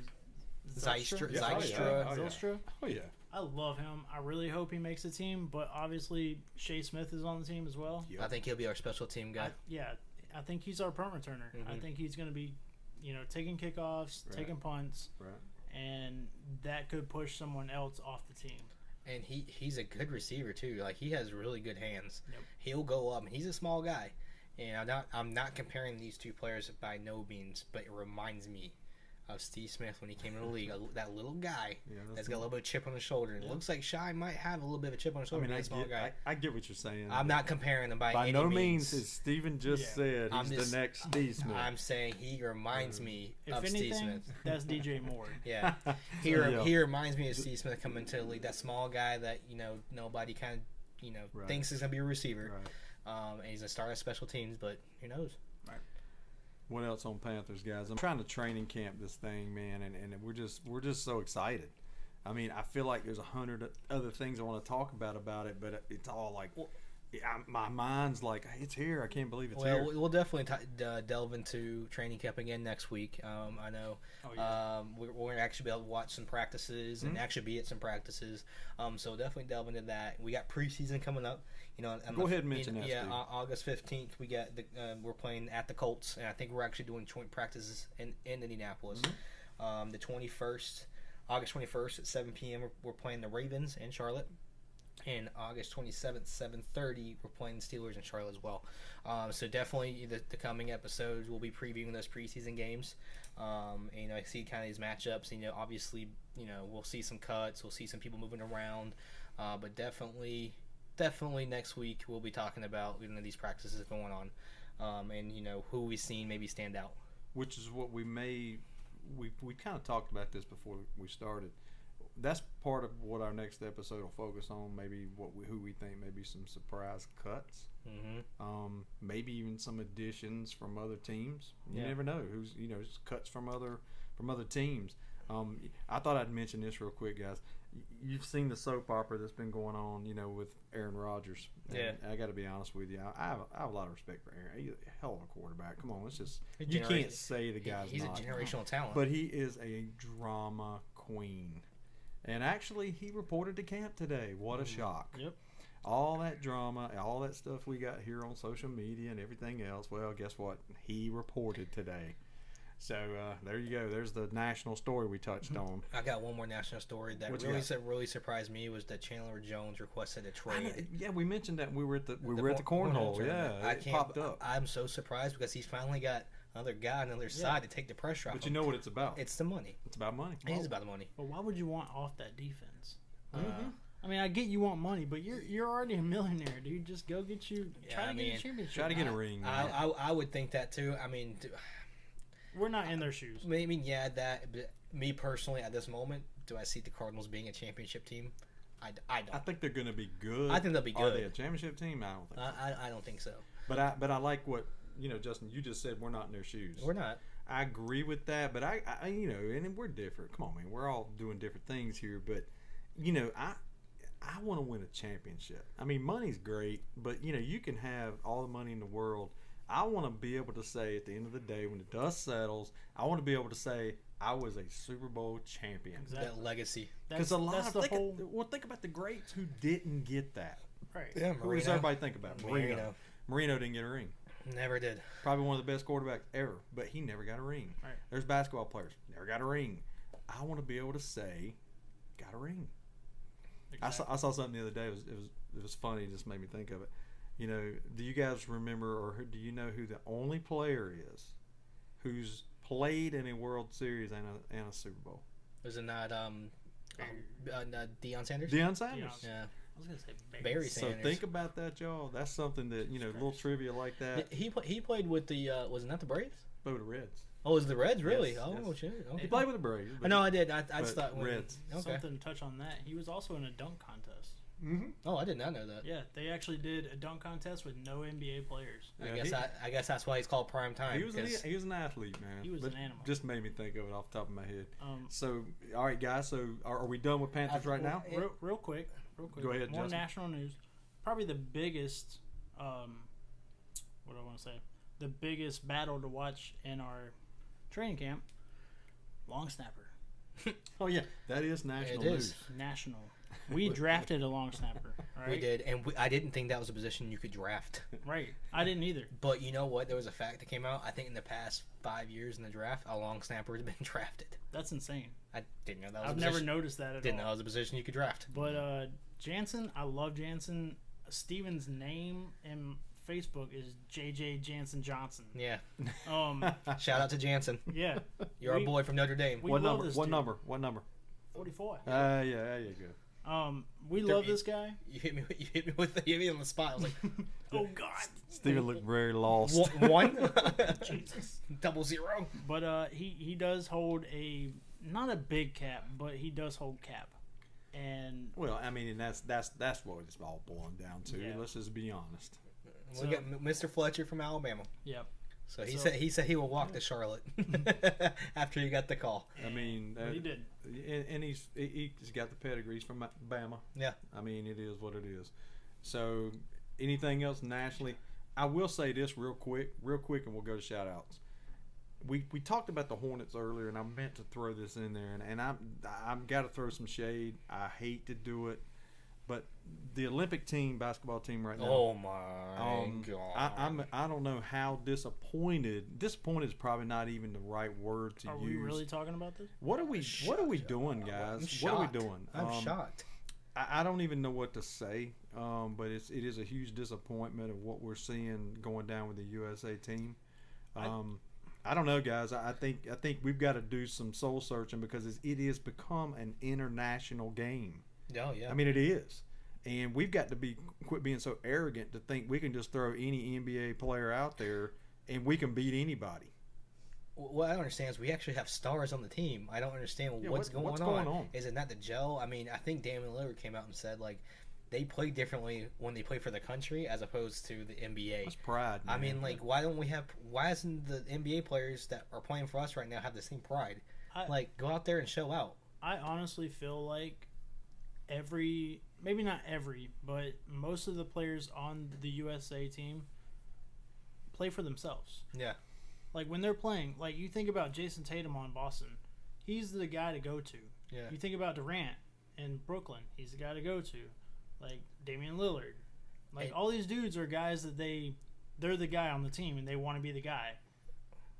Zylstra. Zylstra. Oh yeah. I love him. I really hope he makes the team. But obviously, Shea Smith is on the team as well. Yep. I think he'll be our special team guy. I think he's our punt returner. I think he's going to be, taking kickoffs, taking punts, and that could push someone else off the team. And he's a good receiver too. Like, he has really good hands. Yep. He'll go up, and he's a small guy. And I'm not comparing these two players by no means, but it reminds me of Steve Smith when he came in the league. That little guy that's got a little bit of chip on his shoulder. And it looks like Shy might have a little bit of a chip on his shoulder. I get what you're saying. I'm not comparing them by any no means. As Steven just said, he's the next Steve Smith. I'm saying he reminds me If of anything, Steve Smith. that's DJ Moore. Yeah. He reminds me of Steve Smith coming into the league. That small guy that, nobody kind of, thinks is going to be a receiver. Right. And he's going to start at special teams, but who knows? What else on Panthers, guys? I'm trying to training camp this thing, man, and we're just so excited. I mean, I feel like there's 100 other things I want to talk about it, but it's all like, my mind's like, it's here. I can't believe it's here. Well, we'll definitely delve into training camp again next week. I know we're going to actually be able to watch some practices and actually be at some practices. So we'll definitely delve into that. We got preseason coming up. Go ahead and mention that. Yeah, August 15th, we got we're playing at the Colts, and I think we're actually doing joint practices in Indianapolis. The 21st, August 21st at 7 p.m. We're playing the Ravens in Charlotte. And August 27th, 7:30, we're playing the Steelers in Charlotte as well. So definitely the coming episodes, we'll be previewing those preseason games. And I see kind of these matchups. Obviously, we'll see some cuts. We'll see some people moving around. But definitely next week we'll be talking about these practices going on. and who we've seen maybe stand out. Which is what we kind of talked about this before we started. That's part of what our next episode will focus on. Maybe who we think maybe some surprise cuts. Mm-hmm. Maybe even some additions from other teams. You Yeah. never know who's cuts from other teams. I thought I'd mention this real quick, guys. You've seen the soap opera that's been going on, with Aaron Rodgers. And Yeah. I got to be honest with you. I have a lot of respect for Aaron. He's a hell of a quarterback. Come on, He's you genera- can't say the guy's He's not. a generational talent. But he is a drama queen. And actually, he reported to camp today. What a shock. Yep. All that drama, all that stuff we got here on social media and everything else. Well, guess what? He reported today. So there you go. There's the national story we touched on. I got one more national story that What you really surprised me was that Chandler Jones requested a trade. Yeah, we mentioned that we were at the cornhole. tournament. Yeah, it popped up. I'm so surprised because he's finally got another guy on the other side to take the pressure off. But you him. know what it's about? It's the money. It's about money. It is about the money. But why would you want off that defense? Mm-hmm. I mean, I get you want money, but you're already a millionaire, dude. Just go get you. Try to get a championship. Try to get a ring. Man. I would think that too. I mean, We're not in their shoes. maybe that. But me personally, at this moment, do I see the Cardinals being a championship team? I I don't. think they're going to be good. I think they'll be Are good. they a championship team? I don't think so. I don't think so. But I like what Justin. You just said we're not in their shoes. We're not. I agree with that, but I and we're different. Come on, man. We're all doing different things here, but I want to win a championship. I mean, money's great, but you can have all the money in the world. I want to be able to say at the end of the day, when the dust settles, I want to be able to say I was a Super Bowl champion. Exactly. That legacy. Because a lot of whole think about the greats who didn't get that. right. Yeah, Who does everybody think about? Marino. Marino didn't get a ring. Never did. Probably one of the best quarterbacks ever, but he never got a ring. Right. There's basketball players never got a ring. I want to be able to say, got a ring. Exactly. I saw something the other day. It was funny. It just made me think of it. Do you guys remember or do you know who the only player is who's played in a World Series and a Super Bowl? Was it not Deion Sanders? Deion Sanders. Yeah. I was gonna say Barry So Sanders. think about that, y'all. That's something that a little trivia like that. He played with the was it not the Braves? Play with the Reds. Oh, it was the Reds really? Yes, Oh yes. shit. He Okay. played with the Braves. I know I did. I just but thought when, Reds. Okay. Something to touch on that. He was also in a dunk contest. Mm-hmm. Oh, I did not know that. Yeah, they actually did a dunk contest with no NBA players. I guess that's why he's called Prime Time. He was an athlete, man. He was But an animal. Just made me think of it off the top of my head. Um, So, all right, guys. So, are we done with Panthers right now? real quick. Go ahead, More Justin. national news. Probably the biggest. What do I want to say? The biggest battle to watch in our training camp. Long snapper. Oh yeah, that is national It news. is. National. We drafted a long snapper. Right? We did, and I didn't think that was a position you could draft. Right. I didn't either. But you know what? There was a fact that came out. I think in the past 5 years in the draft, a long snapper has been drafted. That's insane. I didn't know that was I've a never position. noticed that at Didn't know all. that was a position you could draft. But Jansen, I love Jansen. Steven's name in Facebook is JJ Jansen Johnson. Yeah. Shout out to Jansen. Yeah. You're We- a boy from Notre Dame. we What love number? this What dude. number? What number? 44. Yeah, there you go. We There- love this guy. You hit me. You hit me on the spot. I was like, Oh God. Steven looked very lost. one, Jesus. 000. But he does hold not a big cap, but he does hold cap. And Well, I mean, and that's what it's all boiling down to. Yeah. Let's just be honest. We got Mr. Fletcher from Alabama. yep. So he So- said he will walk to Charlotte after he got the call. I mean, But he did. and he's got the pedigrees from Bama. Yeah. I mean, it is what it is. So, anything else nationally? I will say this real quick, and we'll go to shout outs. We talked about the Hornets earlier, and I meant to throw this in there, and I've got to throw some shade. I hate to do it, but the Olympic team, basketball team right now. Oh my god! I don't know how disappointed. Disappointed is probably not even the right word to Are use. we really talking about this? What are we doing, guys? What are we doing? I'm shocked. I don't even know what to say, but it is a huge disappointment of what we're seeing going down with the USA team. I don't know, guys. I think we've got to do some soul searching because it has become an international game. Oh yeah. I mean, it is. And we've got to quit being so arrogant to think we can just throw any NBA player out there and we can beat anybody. What I don't understand is we actually have stars on the team. I don't understand what's going on. Is it not the gel? I mean, I think Damian Lillard came out and said, like, they play differently when they play for the country as opposed to the NBA. That's pride, man. I mean, like, why isn't the NBA players that are playing for us right now have the same pride? Like, go out there and show out. I honestly feel like maybe not every, but most of the players on the USA team play for themselves. Yeah. Like, when they're playing, like, you think about Jason Tatum on Boston. He's the guy to go to. Yeah. You think about Durant in Brooklyn. He's the guy to go to. Like, Damian Lillard. Like, all these dudes are guys that they're the guy on the team, and they want to be the guy.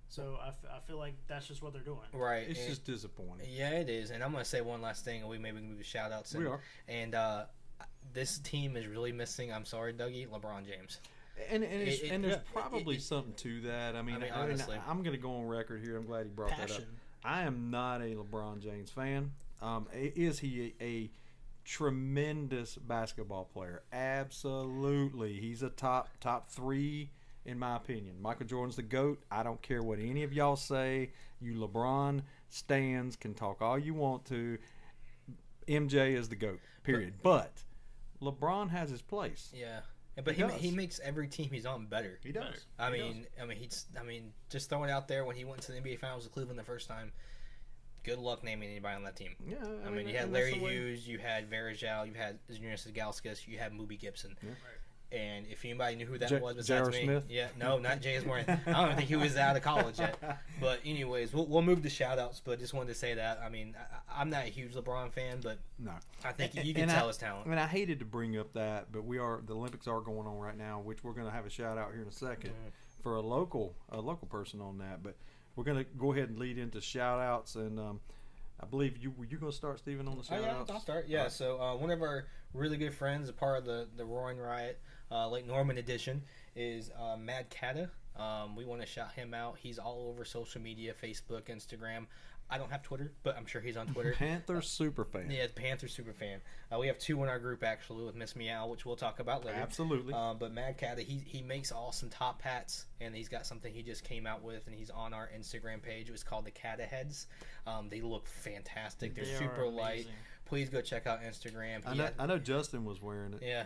So I feel like that's just what they're doing. Right. It's just disappointing. Yeah, it is. And I'm going to say one last thing, and we maybe move to shout-outs. We are. And this team is really missing, I'm sorry, Dougie, LeBron James. And there's probably something to that. I mean, honestly. I'm going to go on record here. I'm glad he brought that up. I am not a LeBron James fan. Is he a tremendous basketball player? Absolutely. He's a top 3 in my opinion. Michael Jordan's the GOAT. I don't care what any of y'all say. You LeBron stans can talk all you want to. MJ is the GOAT, period. But LeBron has his place. Yeah. But he makes every team he's on better. He does. I mean, just throwing it out there when he went to the NBA Finals with Cleveland the first time. Good luck naming anybody on that team. Yeah, I mean, you had Larry Hughes, you had Varejao, you had Zydrunas Ilgauskas, you had Mookie Gibson. Yeah. And if anybody knew who that was besides me, Smith? yeah, no, not J.S. Morgan. I don't even think he was out of college yet. But anyways, we'll move to shout-outs, but just wanted to say that. I mean, I'm not a huge LeBron fan, but no, I think you can tell his talent. I mean, I hated to bring up that, but the Olympics are going on right now, which we're going to have a shout-out here in a second for a local person on that. But we're going to go ahead and lead into shout-outs, and I believe were you going to start, Stephen, on the shout-outs? Yeah, I'll start. Yeah, so one of our really good friends, a part of the Roaring Riot, Lake Norman edition, is Mad Cata. We want to shout him out. He's all over social media, Facebook, Instagram. I don't have Twitter, but I'm sure he's on Twitter. Panther super fan. Yeah, Panther super fan. We have 2 in our group, actually, with Miss Meow, which we'll talk about later. Absolutely. But Mad Cata, he makes awesome top hats, and he's got something he just came out with, and he's on our Instagram page. It was called the Cata Heads. They look fantastic. They're super light. Please go check out Instagram. I know Justin was wearing it. Yeah.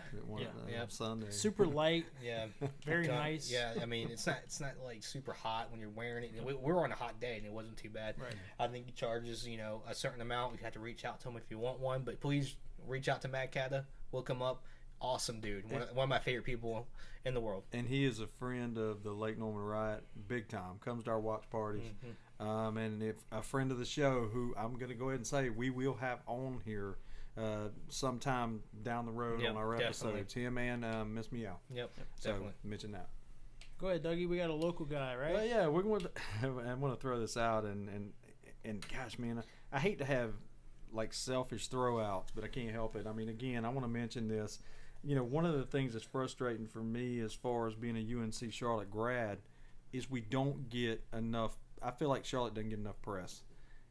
Sunday. Super light. Yeah. Very nice. Yeah. I mean, it's not like super hot when you're wearing it. We were on a hot day and it wasn't too bad. Right. I think he charges a certain amount. You have to reach out to him if you want one. But please reach out to Mad Cata. Look him up. Awesome dude. One of my favorite people in the world. And he is a friend of the Lake Norman Riot, big time. Comes to our watch parties. Mm-hmm. And if a friend of the show, who I'm going to go ahead and say we will have on here sometime down the road on our episodes. Him and Miss Meow. Yep, so definitely. Mention that. Go ahead, Dougie. We got a local guy, right? Well, yeah, we're going to. I want to throw this out, and gosh, man, I hate to have like selfish throwouts, but I can't help it. I mean, again, I want to mention this. One of the things that's frustrating for me as far as being a UNC Charlotte grad is we don't get enough. I feel like Charlotte doesn't get enough press,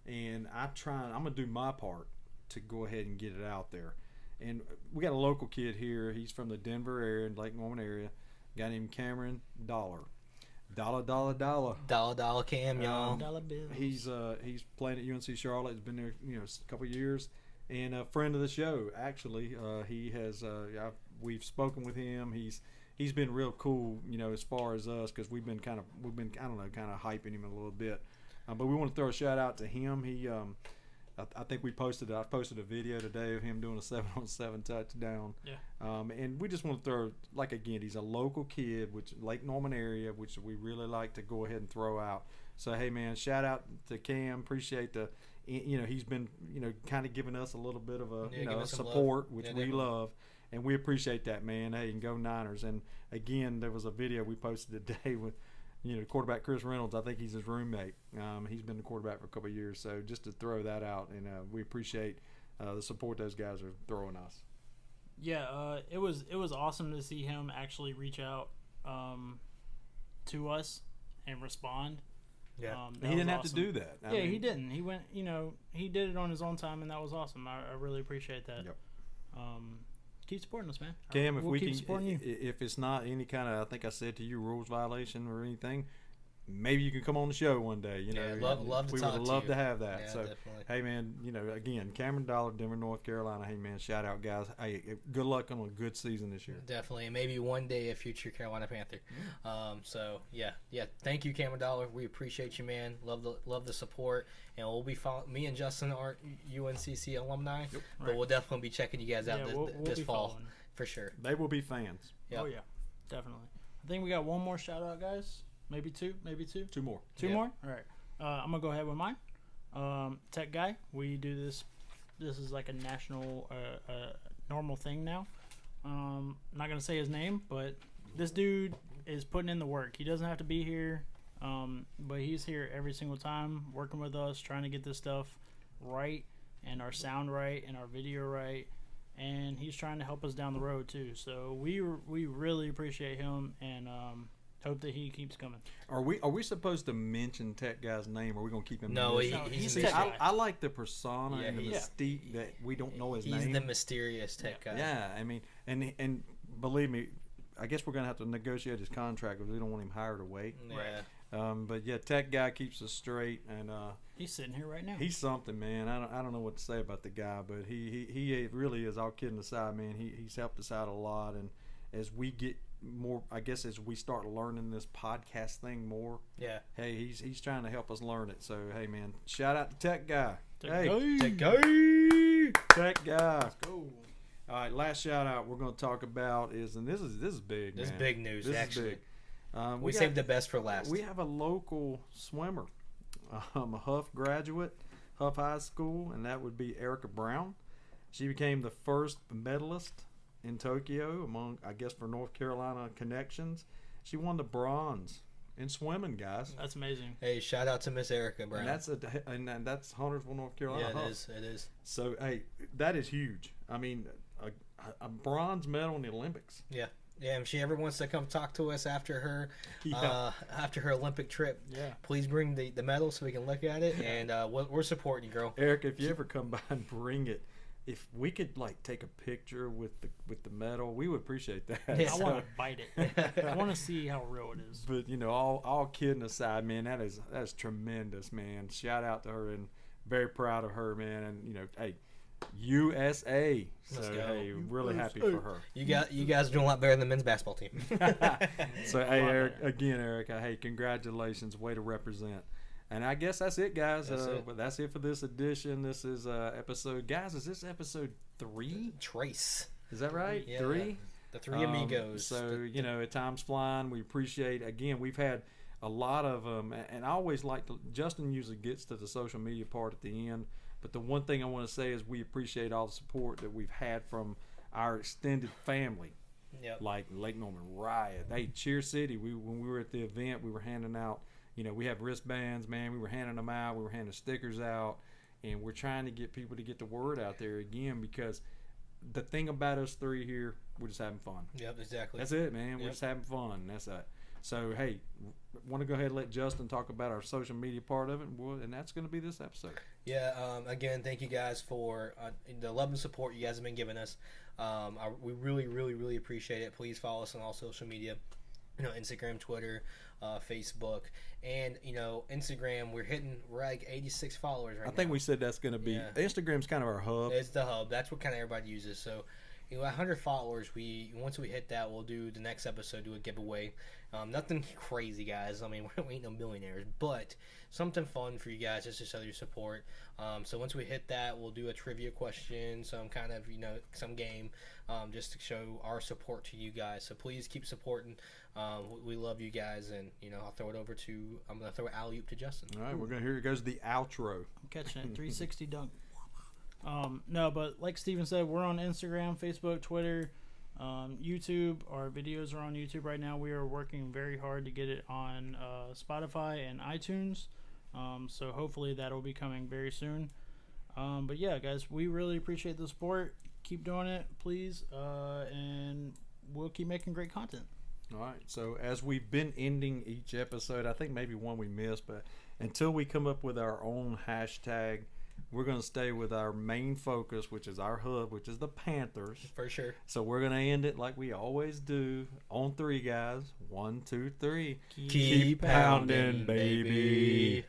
and I'm gonna do my part to go ahead and get it out there. And we got a local kid here. He's from the Denver area, Lake Norman area. A guy named Cameron Dollar Cam, y'all. Dollar bills. He's playing at UNC Charlotte. He's been there a couple of years, and a friend of the show actually. He has we've spoken with him. He's been real cool, as far as us, because we've been kind of hyping him a little bit. But we want to throw a shout out to him. He, I think I posted a video today of him doing a 7-on-7 touchdown. Yeah. And we just want to throw, like, again, he's a local kid, which Lake Norman area, which we really like to go ahead and throw out. So hey man, shout out to Cam. Appreciate he's been kind of giving us a little bit of a support, which we love. And we appreciate that, man. Hey, and go Niners. And again, there was a video we posted today with, quarterback Chris Reynolds. I think he's his roommate. He's been the quarterback for a couple of years. So just to throw that out, and we appreciate the support those guys are throwing us. Yeah, it was awesome to see him actually reach out to us and respond. Yeah, he didn't have to do that. I mean, he didn't. He went, he did it on his own time, and that was awesome. I really appreciate that. Yep. keep supporting us, man. Cam, if We'll we keep can, supporting you. if it's not any kind of, I think I said to you, rules violation or anything, maybe you can come on the show one day. You know, Yeah, love to we talk would to love you. to have that. Yeah, So, definitely. hey, man, you know, again, Cameron Dollar, Denver, North Carolina. Hey, man, shout out, guys. Hey, good luck on a good season this year. Definitely, and maybe one day a future Carolina Panther. So yeah. Thank you, Cameron Dollar. We appreciate you, man. Love the support, and we'll be following. Me and Justin aren't UNCC alumni, but Right. we'll definitely be checking you guys out Yeah, this, we'll this be fall following. for sure. They will be fans. Yep. Oh yeah, definitely. I think we got one more shout out, guys. Maybe two. Two more. Two Yep. more. All right. I'm gonna go ahead with mine. Tech guy. We do this. This is like a national, normal thing now. Not gonna say his name, but this dude is putting in the work. He doesn't have to be here, but he's here every single time, working with us, trying to get this stuff right and our sound right and our video right. And he's trying to help us down the road too. So we really appreciate him and hope that he keeps coming. Are we supposed to mention Tech Guy's name, or are we gonna keep him? No, in this? he's See, Tech Guy. I like the persona Yeah, and the he's- mystique that we don't know his He's name. the mysterious tech guy. Yeah, I mean, and believe me, I guess we're gonna have to negotiate his contract because we don't want him hired away. Yeah. But yeah, Tech Guy keeps us straight, and He's sitting here right now. he's something, man. I don't know what to say about the guy, but he really is. All kidding aside, man, he's helped us out a lot, and as we get more, I guess, as we start learning this podcast thing more, Yeah. hey, he's trying to help us learn it. So hey, man, shout out to Tech Guy. Tech Hey, Guy. Tech guy. Tech Guy. Go. All right, last shout out we're going to talk about is, and this is big. This is man. big news, This actually. is big. We got- saved the best for last. We have a local swimmer, a Huff graduate, Huff High School, and that would be Erica Brown. She became the first medalist in Tokyo among, I guess, for North Carolina connections. She won the bronze in swimming, guys. That's amazing. Hey, shout out to Miss Erica Brown. And that's Huntersville, North Carolina. yeah, Huff. it is. It is. So hey, that is huge. I mean, a bronze medal in the Olympics. Yeah, if she ever wants to come talk to us after her Yeah. after her Olympic trip, Yeah. please bring the medal so we can look at it, and we're supporting you, girl. Eric, if you ever come by and bring it, if we could like take a picture with the medal, we would appreciate that. Yeah. I So- want to bite it. I want to see how real it is. but you know, all kidding aside, man, that's tremendous, man. Shout out to her, and very proud of her, man. And you know, hey, USA. So Let's go. hey, really happy for her. You guys are doing a lot better than the men's basketball team. So hey, Love Eric, it. again, Erica, hey, congratulations, way to represent. And I guess that's it, guys. That's it. But that's it for this edition. This is episode, guys. Is this episode 3? Trace. Is that right? Yeah. 3. The three amigos. So you know, at times flying. We appreciate. Again, we've had a lot of and I always like to. Justin usually gets to the social media part at the end. But the one thing I want to say is we appreciate all the support that we've had from our extended family. Yep. Like Lake Norman Riot. Hey, Cheer City. When we were at the event, we were handing out. You know, we have wristbands, man. We were handing them out. We were handing stickers out, and we're trying to get people to get the word out there again, because the thing about us three here, we're just having fun. Yep, exactly. That's it, man. We're Yep. just having fun. That's it. So hey, want to go ahead and let Justin talk about our social media part of it, and that's going to be this episode. Yeah, again, thank you guys for the love and support you guys have been giving us. We really, really, really appreciate it. Please follow us on all social media. You know, Instagram, Twitter, Facebook, and you know, Instagram. We're like 86 followers right now. I think we said that's going to be Yeah. Instagram's kind of our hub. It's the hub. That's what kind of everybody uses. So, you know, 100 followers. Once we hit that, we'll do the next episode. Do a giveaway. Nothing crazy, guys. I mean, we ain't no millionaires, but something fun for you guys just to show your support. So once we hit that, we'll do a trivia question, some kind of some game, just to show our support to you guys. So please keep supporting. We love you guys, and I'll throw it over to alley oop to Justin. All right, we're going to here goes the outro. I'm catching it. 360 dunk. No, but like Steven said, we're on Instagram, Facebook, Twitter, YouTube. Our videos are on YouTube right now. We are working very hard to get it on Spotify and iTunes. So hopefully that'll be coming very soon. But yeah, guys, we really appreciate the support. Keep doing it, please. And we'll keep making great content. All right. So as we've been ending each episode, I think maybe one we missed, but until we come up with our own hashtag, we're going to stay with our main focus, which is our hub, which is the Panthers. For sure. So we're going to end it like we always do on 3, guys. 1, 2, 3. Keep pounding, baby.